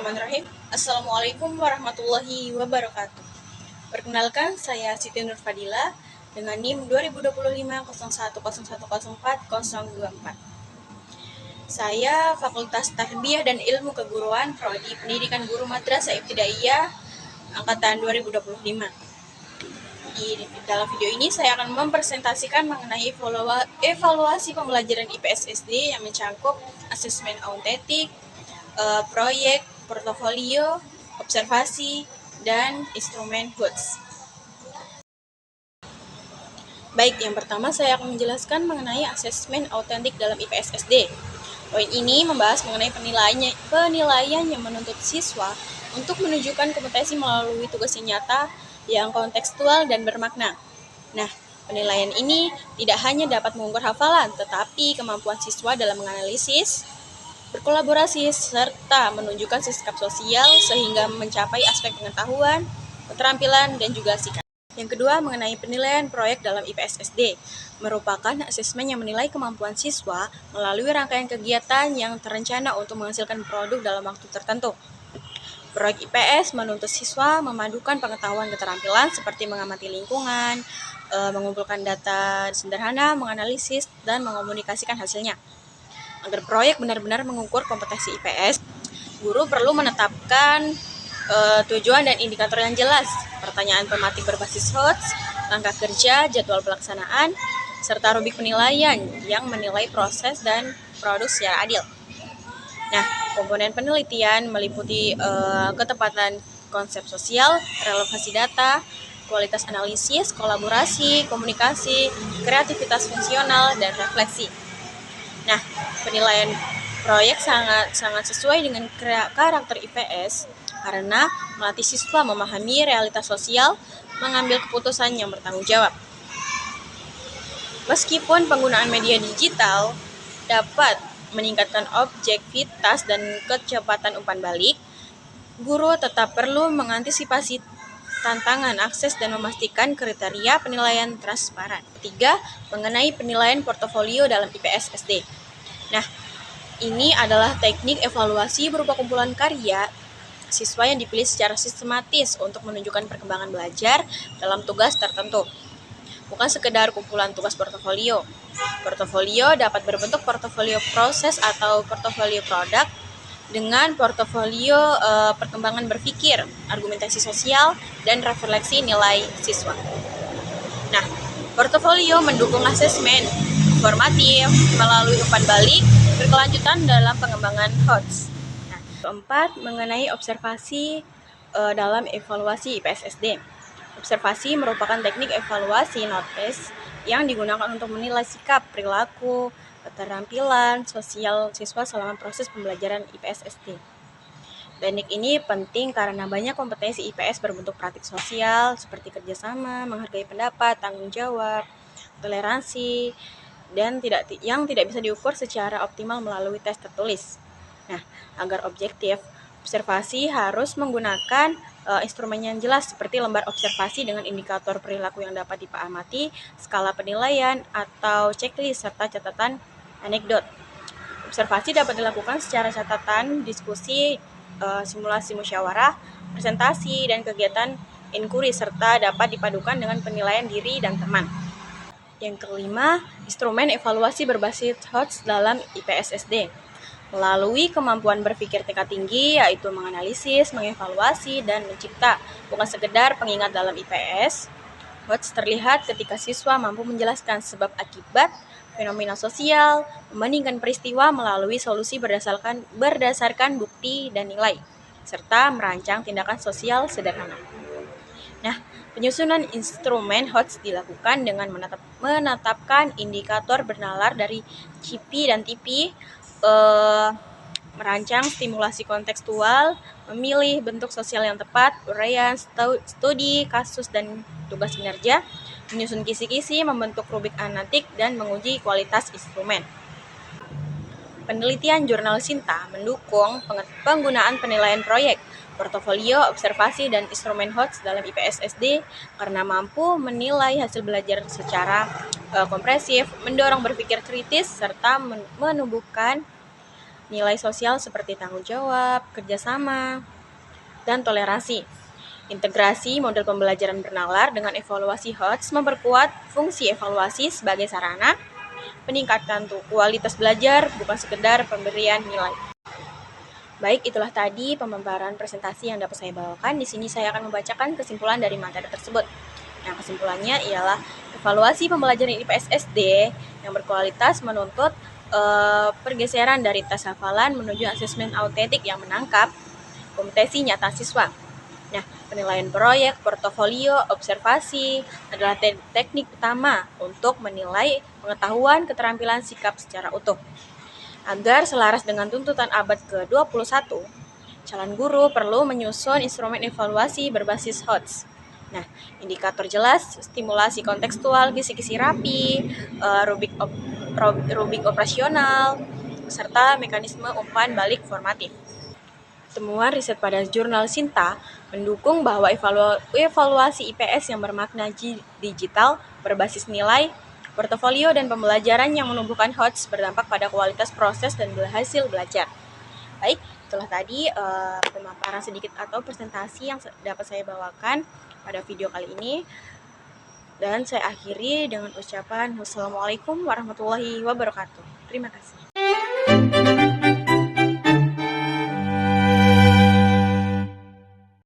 Bismillahirrahmanirrahim. Assalamualaikum warahmatullahi wabarakatuh. Perkenalkan, saya Siti Nur Fadila dengan NIM 2025 01010404. Saya Fakultas Tarbiyah dan Ilmu Keguruan, Prodi Pendidikan Guru Madrasah Ibtidaiyah angkatan 2025. Di dalam video ini saya akan mempresentasikan mengenai evaluasi pembelajaran IPS SD yang mencakup asesmen autentik, proyek, portofolio, observasi, dan instrumen HOTS. Baik, yang pertama saya akan menjelaskan mengenai asesmen autentik dalam IPS SD. Poin ini membahas mengenai penilaian yang menuntut siswa untuk menunjukkan kompetensi melalui tugas yang nyata, yang kontekstual dan bermakna. Nah, penilaian ini tidak hanya dapat mengukur hafalan, tetapi kemampuan siswa dalam menganalisis, berkolaborasi, serta menunjukkan sikap sosial sehingga mencapai aspek pengetahuan, keterampilan, dan juga sikap. Yang kedua, mengenai penilaian proyek dalam IPS SD, merupakan asesmen yang menilai kemampuan siswa melalui rangkaian kegiatan yang terencana untuk menghasilkan produk dalam waktu tertentu. Proyek IPS menuntut siswa memadukan pengetahuan keterampilan seperti mengamati lingkungan, mengumpulkan data sederhana, menganalisis, dan mengomunikasikan hasilnya. Agar proyek benar-benar mengukur kompetensi IPS, guru perlu menetapkan tujuan dan indikator yang jelas, pertanyaan tematik berbasis HOTS, langkah kerja, jadwal pelaksanaan, serta rubrik penilaian yang menilai proses dan produk secara adil. Nah, komponen penelitian meliputi ketepatan konsep sosial, relevansi data, kualitas analisis, kolaborasi, komunikasi, kreativitas fungsional, dan refleksi. Nah, penilaian proyek sangat sesuai dengan karakter IPS karena melatih siswa memahami realitas sosial, mengambil keputusan yang bertanggung jawab. Meskipun penggunaan media digital dapat meningkatkan objektivitas dan kecepatan umpan balik, guru tetap perlu mengantisipasi tantangan akses dan memastikan kriteria penilaian transparan. Ketiga, mengenai penilaian portofolio dalam IPS SD. Nah, ini adalah teknik evaluasi berupa kumpulan karya siswa yang dipilih secara sistematis untuk menunjukkan perkembangan belajar dalam tugas tertentu. Bukan sekedar kumpulan tugas portofolio. Portofolio dapat berbentuk portofolio proses atau portofolio produk dengan portofolio perkembangan berpikir, argumentasi sosial, dan refleksi nilai siswa. Nah, portofolio mendukung asesmen formatif melalui umpan balik berkelanjutan dalam pengembangan HOTS. Nah, keempat, mengenai observasi dalam evaluasi IPS SD. Observasi merupakan teknik evaluasi notes yang digunakan untuk menilai sikap, perilaku, keterampilan sosial siswa selama proses pembelajaran IPS SD. Teknik ini penting karena banyak kompetensi IPS berbentuk praktik sosial seperti kerjasama, menghargai pendapat, tanggung jawab, toleransi, dan yang tidak bisa diukur secara optimal melalui tes tertulis. Nah, agar objektif, observasi harus menggunakan instrumen yang jelas seperti lembar observasi dengan indikator perilaku yang dapat diamati, skala penilaian, atau checklist serta catatan anekdot. Observasi dapat dilakukan secara catatan, diskusi, simulasi musyawarah, presentasi, dan kegiatan inquiry serta dapat dipadukan dengan penilaian diri dan teman. Yang kelima, instrumen evaluasi berbasis HOTS dalam IPS SD. Melalui kemampuan berpikir tingkat tinggi, yaitu menganalisis, mengevaluasi, dan mencipta, bukan sekedar pengingat dalam IPS. HOTS terlihat ketika siswa mampu menjelaskan sebab akibat, fenomena sosial, membandingkan peristiwa melalui solusi berdasarkan bukti dan nilai, serta merancang tindakan sosial sederhana. Nah, penyusunan instrumen HOTS dilakukan dengan menetapkan indikator bernalar dari CIPI dan TIPI, merancang stimulasi kontekstual, memilih bentuk sosial yang tepat, uraian, studi, kasus, dan tugas kinerja, menyusun kisi-kisi, membentuk rubrik analitik, dan menguji kualitas instrumen. Penelitian jurnal Sinta mendukung penggunaan penilaian proyek, portofolio, observasi, dan instrumen HOTS dalam IPS SD karena mampu menilai hasil belajar secara komprehensif, mendorong berpikir kritis, serta nilai sosial seperti tanggung jawab, kerjasama, dan toleransi. Integrasi model pembelajaran bernalar dengan evaluasi HOTS memperkuat fungsi evaluasi sebagai sarana peningkatan kualitas belajar, bukan sekedar pemberian nilai. Baik, itulah tadi pemaparan presentasi yang dapat saya bawakan. Di sini saya akan membacakan kesimpulan dari materi tersebut. Nah, kesimpulannya ialah evaluasi pembelajaran IPS SD yang berkualitas menuntut pergeseran dari tes hafalan menuju asesmen autentik yang menangkap kompetensi nyata siswa. Nah, penilaian proyek, portofolio, observasi adalah teknik utama untuk menilai pengetahuan keterampilan sikap secara utuh. Agar selaras dengan tuntutan abad ke-21, calon guru perlu menyusun instrumen evaluasi berbasis HOTS. Nah, indikator jelas, stimulasi kontekstual, kisi-kisi rapi, rubik operasional, serta mekanisme umpan balik formatif. Temuan riset pada jurnal Sinta mendukung bahwa evaluasi IPS yang bermakna digital berbasis nilai, portofolio, dan pembelajaran yang menumbuhkan HOTS berdampak pada kualitas proses dan hasil belajar. Baik, itulah tadi pemaparan sedikit atau presentasi yang dapat saya bawakan pada video kali ini. Dan saya akhiri dengan ucapan wassalamualaikum warahmatullahi wabarakatuh. Terima kasih.